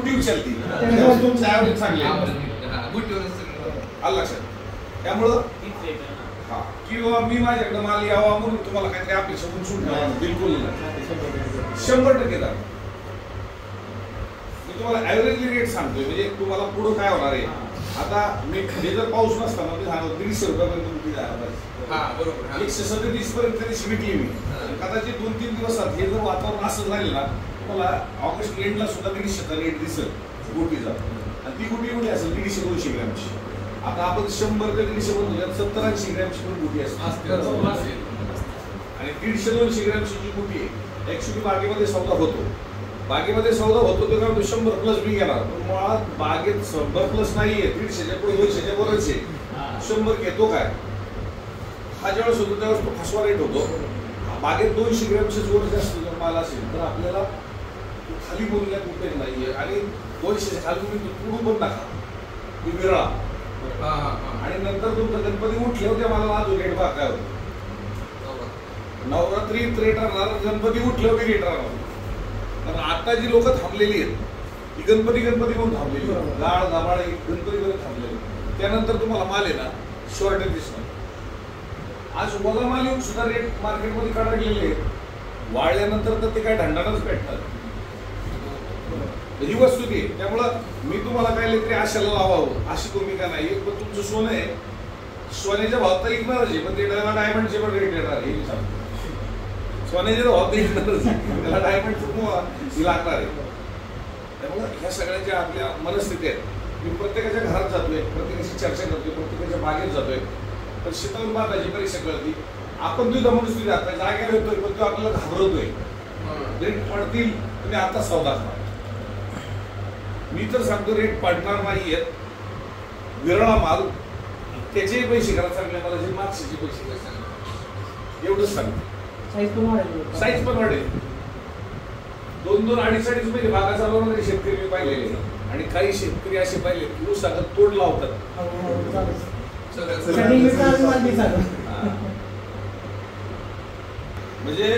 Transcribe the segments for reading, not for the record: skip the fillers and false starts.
गुटी उचलती तुमचं ॲव्हरेज चांगले आलं लक्षात. त्यामुळं हा किंवा मी माझ्याकडे माल यावा म्हणून तुम्हाला काहीतरी अपेक्षा उंचून ठेवा बिलकुल नाही. 100% द्या. मी तुम्हाला ॲव्हरेजली रेट सांगतोय म्हणजे तुम्हाला पुढं काय होणार आहे. आता मी हे जर पाऊस नसता ना मी सांगतो 150 रुपयापर्यंत गुटी जायला पाहिजे. 137 पर्यंत तरी विकली मी. कदाचित 2-3 दिवसात हे जर वातावरण असं राहिलं ना तुम्हाला ऑगस्ट एंडला सुद्धा 150चा रेट दिसेल गुटीचा. आणि ती गुटी एवढी असेल 150-200 ग्रॅमची. आता आपण 100 ते 150 बनवूया 70-80 ग्रॅमची पण गुटी असते आणि 150-200 ग्रॅमची जी गुटी आहे ऍक्च्युली बागेमध्ये सौदा होतो. बागेमध्ये सौदा होतो तो काय 100+ मी घेणार पण मुळात बागेत 100+ नाहीये. 150च्या पुढे 200च्या बरोबरच आहे. 100 घेतो काय हा ज्यावेळेस होतो त्यावेळेस तो फसवा रेट होतो. बागेत 200 ग्रॅमचे जोर जास्त जर माल असेल तर आपल्याला खाली बोलल्या कुठे नाहीये आणि 200च्या खाली तुम्ही पुढून पण टाका विरळा आणि नंतर तुमचा गणपती उठले होते मला अजून रेट भाग काय होतो. नवरात्री रेट राहणार गणपती उठले होते रेट राहणार. कारण आता जी लोक थांबलेली आहेत ही गणपती म्हणून थांबलेली गाळ गाबाळ गणपतीपर्यंत थांबलेली. त्यानंतर तुम्हाला माल आहे ना शॉर्टेज दिसणार. आज मला माल येऊन सुद्धा रेट मार्केटमध्ये काढलेले आहेत. वाळल्यानंतर तर ते काय ढंडानच पेटतात ही वस्तू ती. त्यामुळं मी तुम्हाला काय तरी आशाला लावावं अशी भूमिका नाही. पण तुमचं सोनं आहे सोन्याच्या भावात तर विकणारच आहे पण ते डायमंडचे पण रेट येणार हे मी सांगतो. सोन्याच्या भावात तर विकणारच त्याला डायमंड लागणार आहे. त्यामुळं ह्या सगळ्याच्या आपल्या मनस्थिती आहेत. मी प्रत्येकाच्या घरात जातोय प्रत्येकाशी चर्चा करतोय प्रत्येकाच्या बागेत जातोय. पण शीतल बांधाची परीक्षा कळती आपण तुझा मनस्थिती आता जागेवर येतोय पण तो आपल्याला घाबरवतोय. रेट पडतील तुम्ही आता सौदा करा. मी तर सांगतो रेट पडणार नाहीयेत. विरळा माल त्याचेही पैसे करा चांगले मला जे मार्क्सचे पैसे करा एवढंच सांगतो. साईज पण वाढेल. 2-2, 2.5 मध्ये बागा चालवणारे शेतकरी मी पाहिलेले आणि काही शेतकरी असे पाहिले की ऊस सांगत तोड लावतात. म्हणजे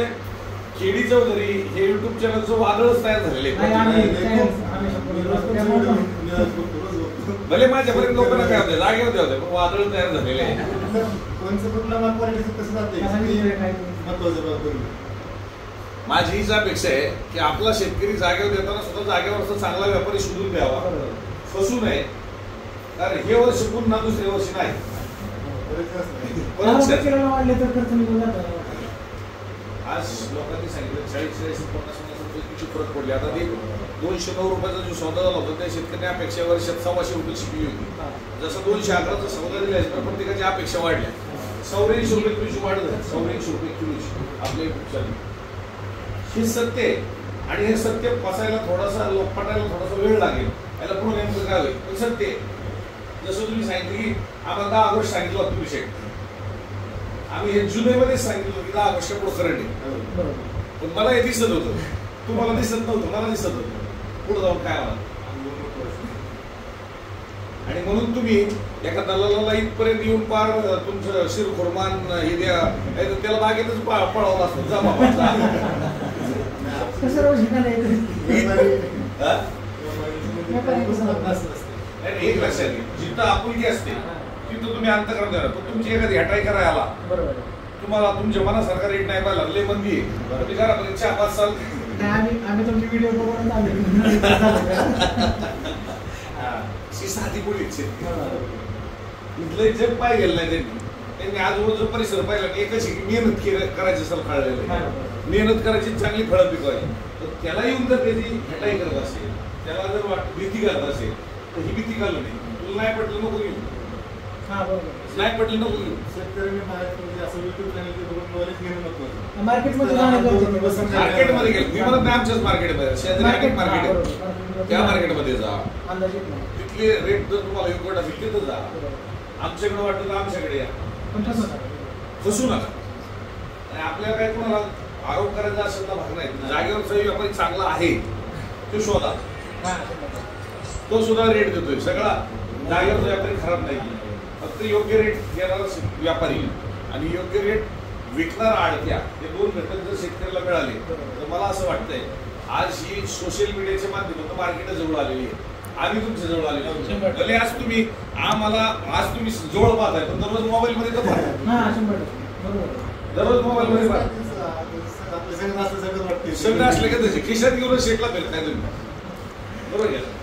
केडी चौधरी हे युट्यूब चॅनलचं वादळच तयार झालेले. भले माझ्यापर्यंत लोकांना काय होते जागेवर होते पण वादळ तयार झालेले आहे. माझी हीच अपेक्षा आहे की आपला शेतकरी जागेवर देताना सुद्धा जागेवर चांगला व्यापारी शोधून द्यावा फसू नये. कारण हे वर्ष पुन्हा दुसऱ्या वर्षी नाही. आज लोकांनी सांगितलं 40-50 रुपयाची फरक पडली. आता ते 209 रुपयाचा जो सौदा झाला होता त्या शेतकऱ्यांनी अपेक्षा वर्षात 100 रुपयाची किलो होती. जसं 211चा सौदा दिला तर प्रत्येकाच्या अपेक्षा वाढल्या. 84 रुपये किलोची वाढ झाली. 84 रुपये किलोची आपल्या कुठचाली हे सत्य आहे. आणि हे सत्य पसायला थोडासा लोकपटायला थोडासा वेळ लागेल. याला पुढे नेमकं काय होईल पण सत्य आहे. जसं तुम्ही सांगितलं की आम्हाला 10 ऑगस्ट सांगितलं होतं विषय आम्ही हे जुलैमध्येच सांगितलं की 10 ऑगस्टच्या पुढे करंट आहे. पण मला हे दिसत होतं तुम्हाला दिसत नव्हतं मला दिसत होतं पुढे जाऊन काय होणार. आणि म्हणून तुम्ही एका दलालाला इथपर्यंत येऊन पार तुमचं शिरखुरमान हे द्या त्याला बागेतच पळवलं असतं जा बाबा. एक लक्षात घ्या जिथं आपुलकी असते तिथं तुम्ही अंतकरण करा. पण तुमची एखादी हटाई करायला आला तुम्हाला तुमच्या मनासारखा रेट नाही पाहिला लय मंदी आहे तुम्ही करा 4-5 साल आम्ही तुमची व्हिडिओ बघून साधी बोलीच इथलं जग पाहिलेलं नाही त्यांनी आजूबाजूचा परिसर पाहिला एकच मेहनत करायची असेल कळलेलं मेहनत करायची चांगली फळं पिकवायची. तर त्याला येऊन जर त्याची हटाई करत असेल त्याला जर भीती करत असेल तर ही भीती घालू नये. तुला नाही पटलं नको घेऊ नाही पटलं नको घेऊ. मार्केटमध्ये गेलं मी म्हणत नाही आमच्याच मार्केटमध्ये शेजारी मार्केट त्या मार्केटमध्ये जा तिथले रेट जर तुम्हाला योग्य असेल तिथं जा. आमच्याकडे वाटतं तर आमच्याकडे या फसू नका. आणि आपल्याला काय कोणाला आरोप करायचा असेल तर भाग नाही. जागेवरचा व्यापारी चांगला आहे तो शोधा तो सुद्धा रेट देतोय सगळा. जागेवरचा व्यापारी खराब नाही. फक्त योग्य रेट देणारा व्यापारी आणि योग्य रेट विकणारा आडत्या हे दोन घटक जर शेतकऱ्याला मिळाले तर मला असं वाटतंय आज ही सोशल मीडियाच्या माध्यमातून मार्केट जवळ आलेली आहे. आम्ही तुमच्या जवळ आलेलो आहोत. भले आज तुम्ही तुम्ही जवळ पाहताय पण दररोज मोबाईल मध्ये तर पाहताय. हा 100% बरोबर. दररोज मोबाईल मध्ये पाहताय. सगळं असलं का त्याचे खिशात घेऊन शेकला पाहिजे काय तुम्ही बरोबर आहे.